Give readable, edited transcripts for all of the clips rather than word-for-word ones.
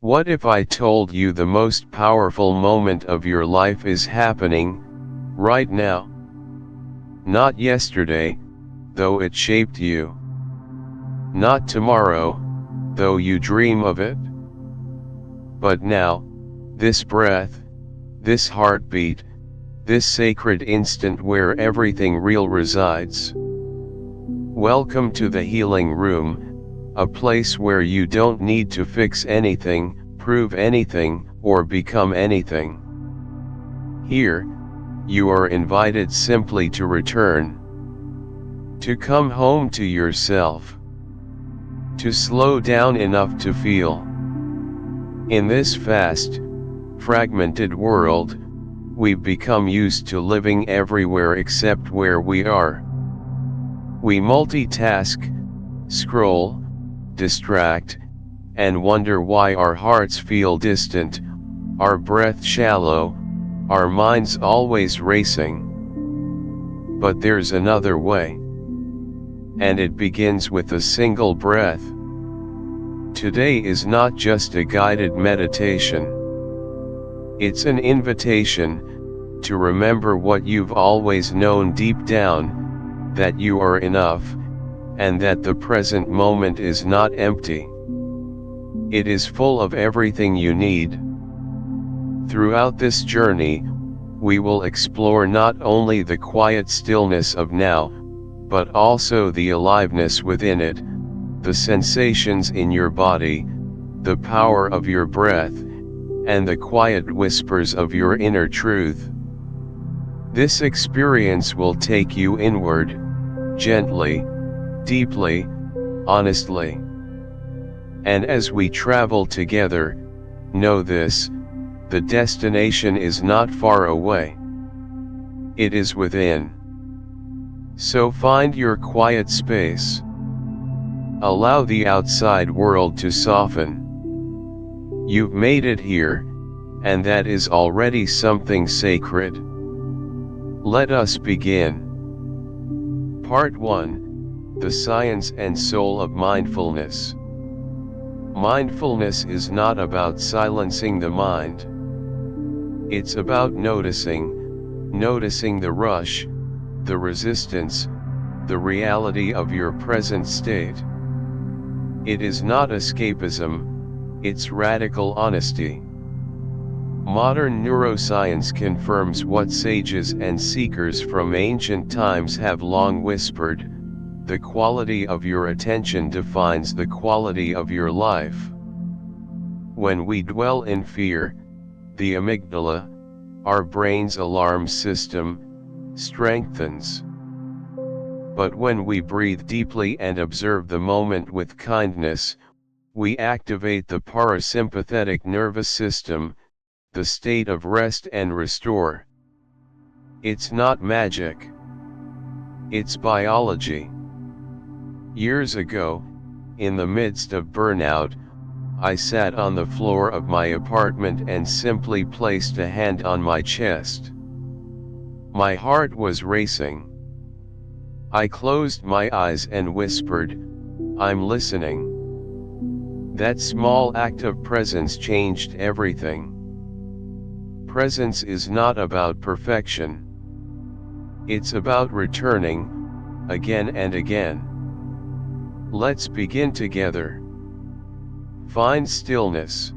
What if I told you the most powerful moment of your life is happening right now? Not yesterday, though it shaped you. Not tomorrow, though you dream of it. But now, this breath, this heartbeat, this sacred instant where everything real resides. Welcome to the healing room, a place where you don't need to fix anything, prove anything, or become anything. Here, you are invited simply to return. To come home to yourself. To slow down enough to feel. In this fast, fragmented world, we've become used to living everywhere except where we are. We multitask, scroll, distract, and wonder why our hearts feel distant, our breath shallow, our minds always racing. But there's another way. And it begins with a single breath. Today is not just a guided meditation. It's an invitation to remember what you've always known deep down, that you are enough, and that the present moment is not empty. It is full of everything you need. Throughout this journey, we will explore not only the quiet stillness of now, but also the aliveness within it, the sensations in your body, the power of your breath, and the quiet whispers of your inner truth. This experience will take you inward, gently, deeply, honestly. And as we travel together, know this, the destination is not far away. It is within. So find your quiet space. Allow the outside world to soften. You've made it here, and that is already something sacred. Let us begin. Part 1. The Science and Soul of Mindfulness. Mindfulness is not about silencing the mind. It's about noticing the rush, the resistance, the reality of your present state. It is not escapism, it's radical honesty. Modern neuroscience confirms what sages and seekers from ancient times have long whispered: the quality of your attention defines the quality of your life. When we dwell in fear, the amygdala, our brain's alarm system, strengthens. But when we breathe deeply and observe the moment with kindness, we activate the parasympathetic nervous system, the state of rest and restore. It's not magic. It's biology. Years ago, in the midst of burnout, I sat on the floor of my apartment and simply placed a hand on my chest. My heart was racing. I closed my eyes and whispered, "I'm listening." That small act of presence changed everything. Presence is not about perfection. It's about returning, again and again. Let's begin together. Find stillness.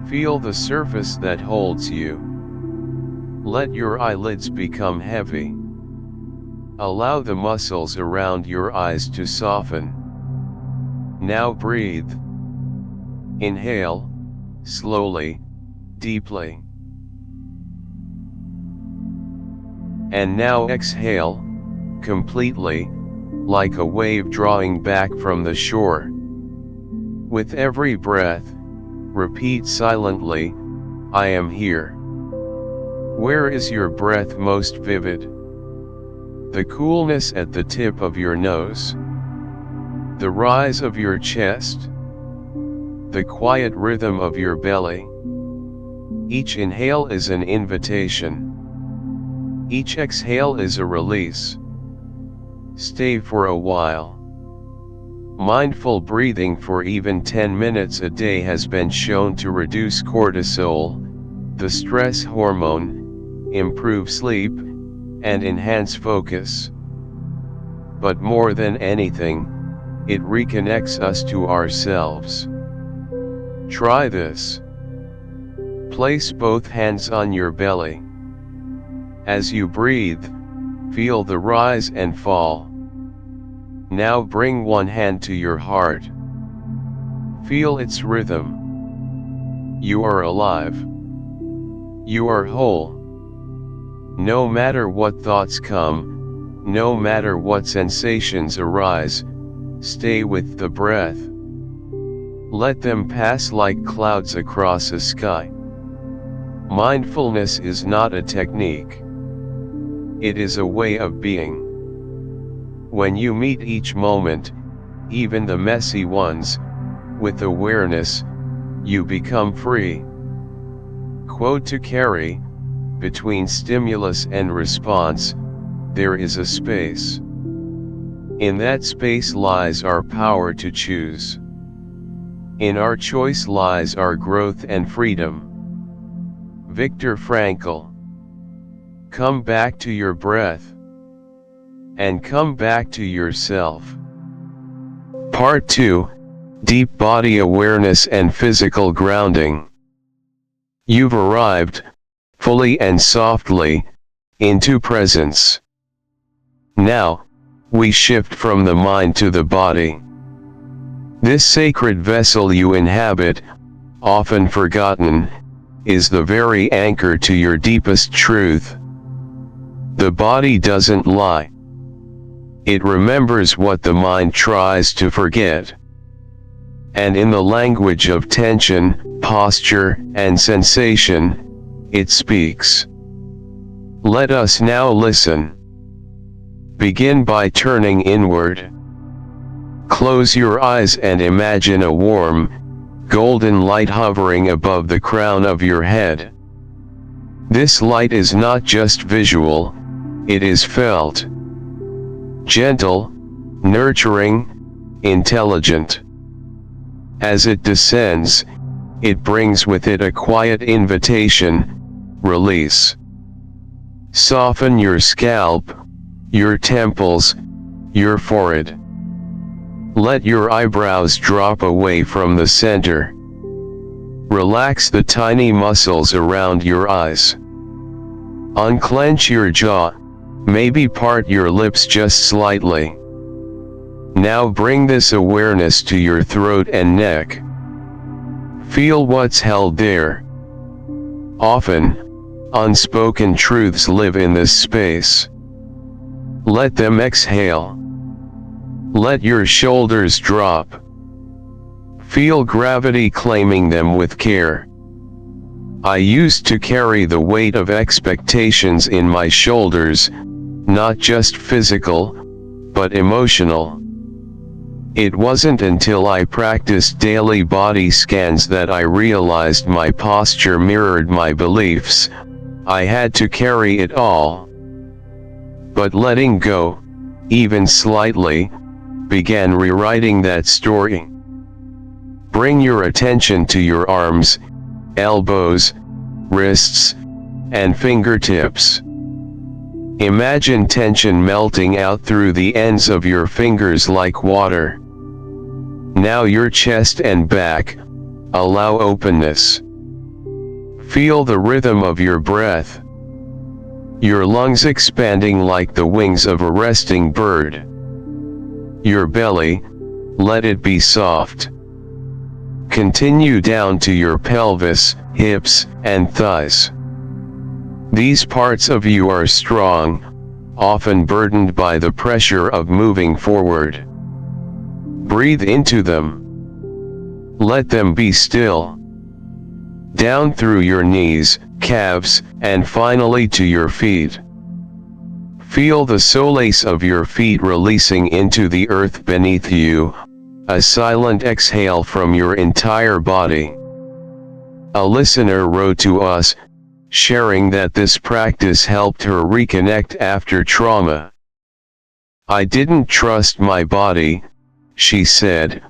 Feel the surface that holds you. Let your eyelids become heavy. Allow the muscles around your eyes to soften. Now breathe. Inhale, slowly, deeply. And now exhale, completely, like a wave drawing back from the shore. With every breath, repeat silently, "I am here." Where is your breath most vivid? The coolness at the tip of your nose? The rise of your chest? The quiet rhythm of your belly? Each inhale is an invitation. Each exhale is a release. Stay for a while. Mindful breathing for even 10 minutes a day has been shown to reduce cortisol, the stress hormone, improve sleep, and enhance focus. But more than anything, it reconnects us to ourselves. Try this. Place both hands on your belly. As you breathe, feel the rise and fall. Now bring one hand to your heart. Feel its rhythm. You are alive. You are whole. No matter what thoughts come, no matter what sensations arise, stay with the breath. Let them pass like clouds across a sky. Mindfulness is not a technique. It is a way of being. When you meet each moment, even the messy ones, with awareness, you become free. Quote to carry, between stimulus and response, there is a space. In that space lies our power to choose. In our choice lies our growth and freedom. Viktor Frankl. Come back to your breath. And come back to yourself. Part 2, Deep Body Awareness and Physical Grounding. You've arrived, fully and softly, into presence. Now, we shift from the mind to the body. This sacred vessel you inhabit, often forgotten, is the very anchor to your deepest truth. The body doesn't lie. It remembers what the mind tries to forget. And in the language of tension, posture, and sensation, it speaks. Let us now listen. Begin by turning inward. Close your eyes and imagine a warm, golden light hovering above the crown of your head. This light is not just visual, it is felt. Gentle, nurturing, intelligent. As it descends, it brings with it a quiet invitation, release. Soften your scalp, your temples, your forehead. Let your eyebrows drop away from the center. Relax the tiny muscles around your eyes. Unclench your jaw, maybe part your lips just slightly. Now bring this awareness to your throat and neck. Feel what's held there. Often, unspoken truths live in this space. Let them exhale. Let your shoulders drop. Feel gravity claiming them with care. I used to carry the weight of expectations in my shoulders, not just physical, but emotional. It wasn't until I practiced daily body scans that I realized my posture mirrored my beliefs. I had to carry it all. But letting go, even slightly, began rewriting that story. Bring your attention to your arms, elbows, wrists, and fingertips. Imagine tension melting out through the ends of your fingers like water. Now your chest and back, allow openness. Feel the rhythm of your breath. Your lungs expanding like the wings of a resting bird. Your belly, let it be soft. Continue down to your pelvis, hips, and thighs. These parts of you are strong, often burdened by the pressure of moving forward. Breathe into them. Let them be still. Down through your knees, calves, and finally to your feet. Feel the solace of your feet releasing into the earth beneath you, a silent exhale from your entire body. A listener wrote to us, sharing that this practice helped her reconnect after trauma. I didn't trust my body, she said,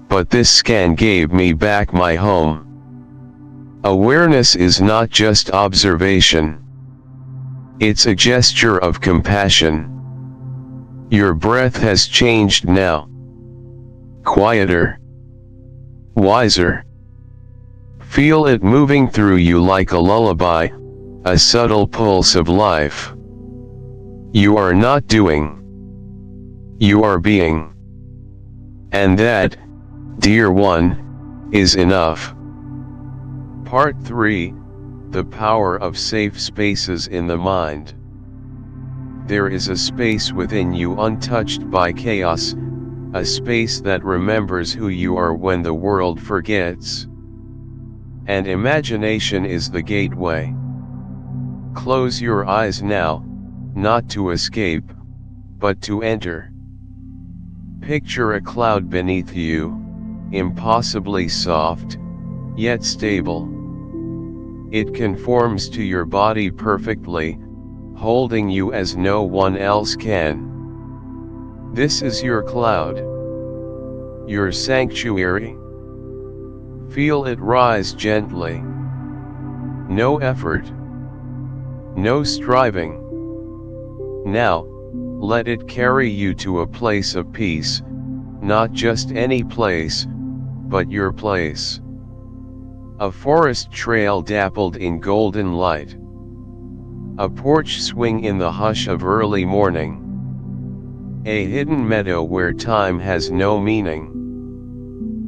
but this scan gave me back my home. Awareness is not just observation. It's a gesture of compassion. Your breath has changed now. Quieter. Wiser. Feel it moving through you like a lullaby, a subtle pulse of life. You are not doing. You are being. And that, dear one, is enough. Part 3, The Power of Safe Spaces in the Mind. There is a space within you untouched by chaos, a space that remembers who you are when the world forgets. And imagination is the gateway. Close your eyes now, not to escape, but to enter. Picture a cloud beneath you, impossibly soft, yet stable. It conforms to your body perfectly, holding you as no one else can. This is your cloud. Your sanctuary. Feel it rise gently. No effort. No striving. Now, let it carry you to a place of peace, not just any place, but your place. A forest trail dappled in golden light. A porch swing in the hush of early morning. A hidden meadow where time has no meaning.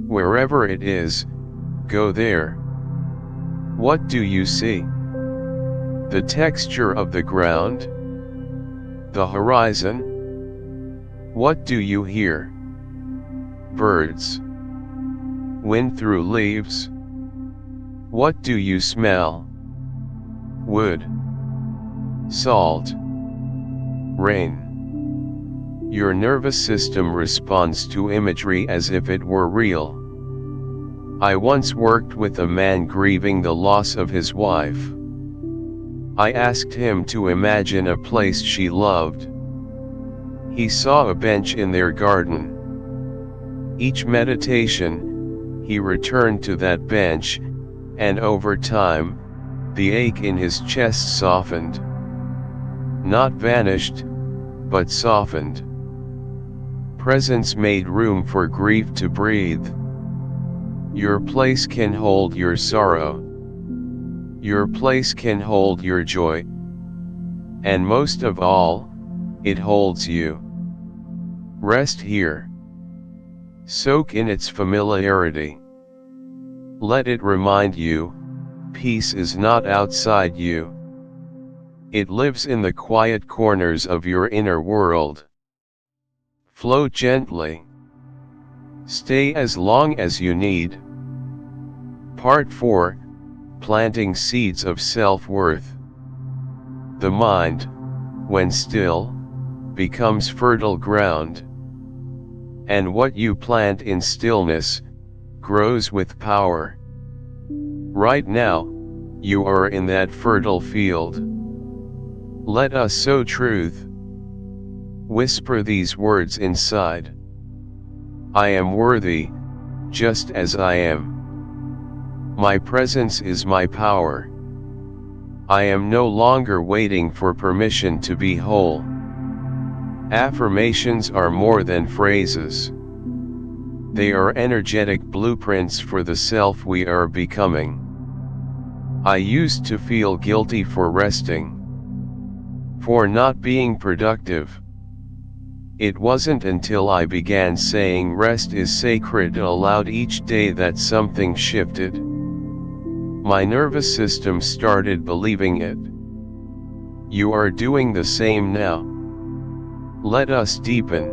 Wherever it is, go there. What do you see? The texture of the ground? The horizon? What do you hear? Birds. Wind through leaves? What do you smell? Wood. Salt. Rain. Your nervous system responds to imagery as if it were real. I once worked with a man grieving the loss of his wife. I asked him to imagine a place she loved. He saw a bench in their garden. Each meditation, he returned to that bench, and over time, the ache in his chest softened. Not vanished, but softened. Presence made room for grief to breathe. Your place can hold your sorrow. Your place can hold your joy. And most of all, it holds you. Rest here. Soak in its familiarity. Let it remind you, peace is not outside you. It lives in the quiet corners of your inner world. Flow gently. Stay as long as you need. Part 4, Planting Seeds of Self-Worth. The mind, when still, becomes fertile ground. And what you plant in stillness, grows with power. Right now, you are in that fertile field. Let us sow truth. Whisper these words inside. I am worthy, just as I am. My presence is my power. I am no longer waiting for permission to be whole. Affirmations are more than phrases. They are energetic blueprints for the self we are becoming. I used to feel guilty for resting, for not being productive. It wasn't until I began saying rest is sacred aloud each day that something shifted. My nervous system started believing it. You are doing the same now. Let us deepen.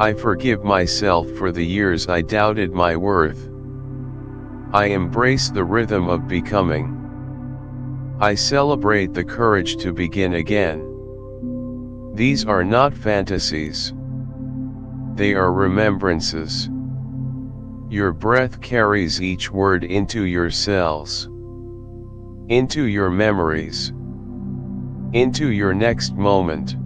I forgive myself for the years I doubted my worth. I embrace the rhythm of becoming. I celebrate the courage to begin again. These are not fantasies. They are remembrances. Your breath carries each word into your cells, into your memories, into your next moment.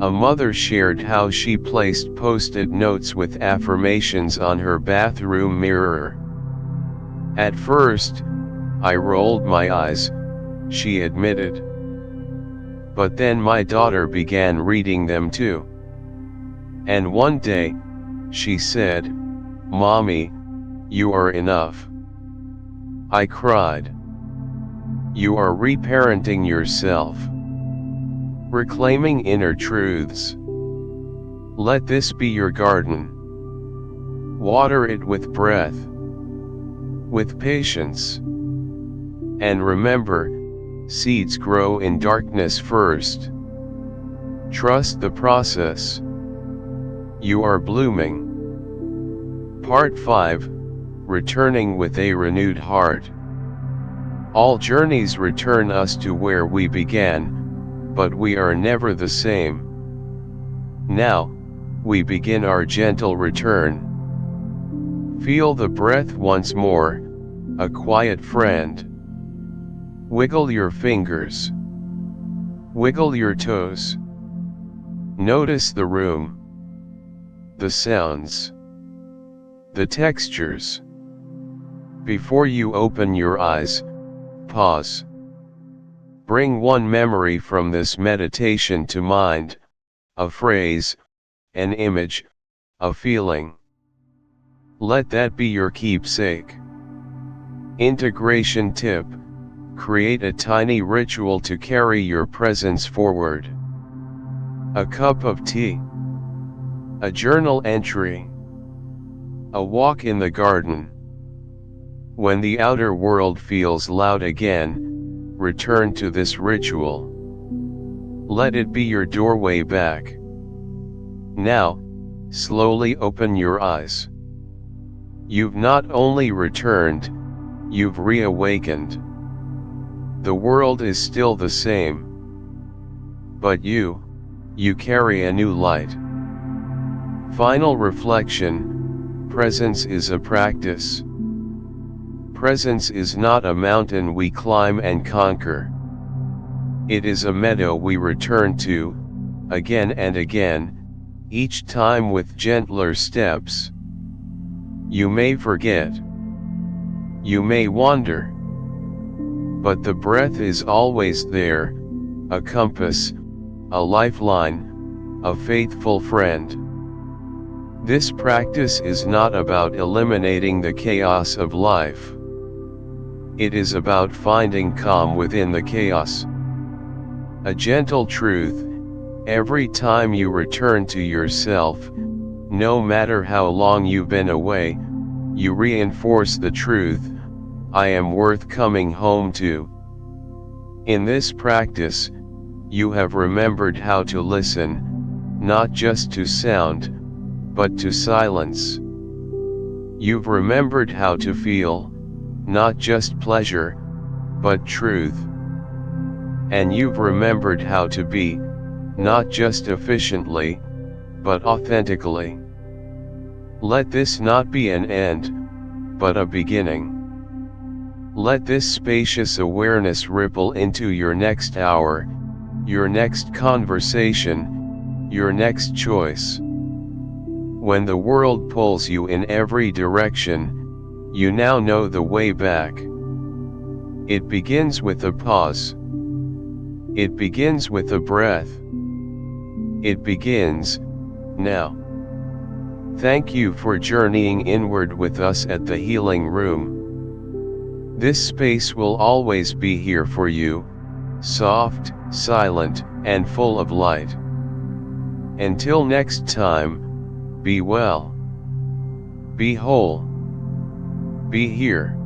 A mother shared how she placed post-it notes with affirmations on her bathroom mirror. At first, I rolled my eyes, she admitted. But then my daughter began reading them too. And one day, she said, "Mommy, you are enough." I cried. You are reparenting yourself. Reclaiming inner truths. Let this be your garden. Water it with breath, with patience. And remember, seeds grow in darkness first. Trust the process. You are blooming. Part 5, Returning with a Renewed Heart. All journeys return us to where we began, but we are never the same. Now, we begin our gentle return. Feel the breath once more, a quiet friend. Wiggle your fingers. Wiggle your toes. Notice the room. The sounds. The textures. Before you open your eyes, pause. Bring one memory from this meditation to mind, a phrase, an image, a feeling. Let that be your keepsake. Integration tip: create a tiny ritual to carry your presence forward. A cup of tea. A journal entry. A walk in the garden. When the outer world feels loud again, return to this ritual. Let it be your doorway back. Now, slowly open your eyes. You've not only returned, you've reawakened. The world is still the same. But you carry a new light. Final reflection: presence is a practice. Presence is not a mountain we climb and conquer. It is a meadow we return to, again and again, each time with gentler steps. You may forget. You may wander. But the breath is always there, a compass, a lifeline, a faithful friend. This practice is not about eliminating the chaos of life. It is about finding calm within the chaos. A gentle truth: every time you return to yourself, no matter how long you've been away, you reinforce the truth: I am worth coming home to. In this practice, you have remembered how to listen, not just to sound, but to silence. You've remembered how to feel, not just pleasure, but truth. And you've remembered how to be, not just efficiently, but authentically. Let this not be an end, but a beginning. Let this spacious awareness ripple into your next hour, your next conversation, your next choice. When the world pulls you in every direction, you now know the way back. It begins with a pause. It begins with a breath. It begins now. Thank you for journeying inward with us at the Healing Room. This space will always be here for you, soft, silent, and full of light. Until next time, be well, be whole, be here.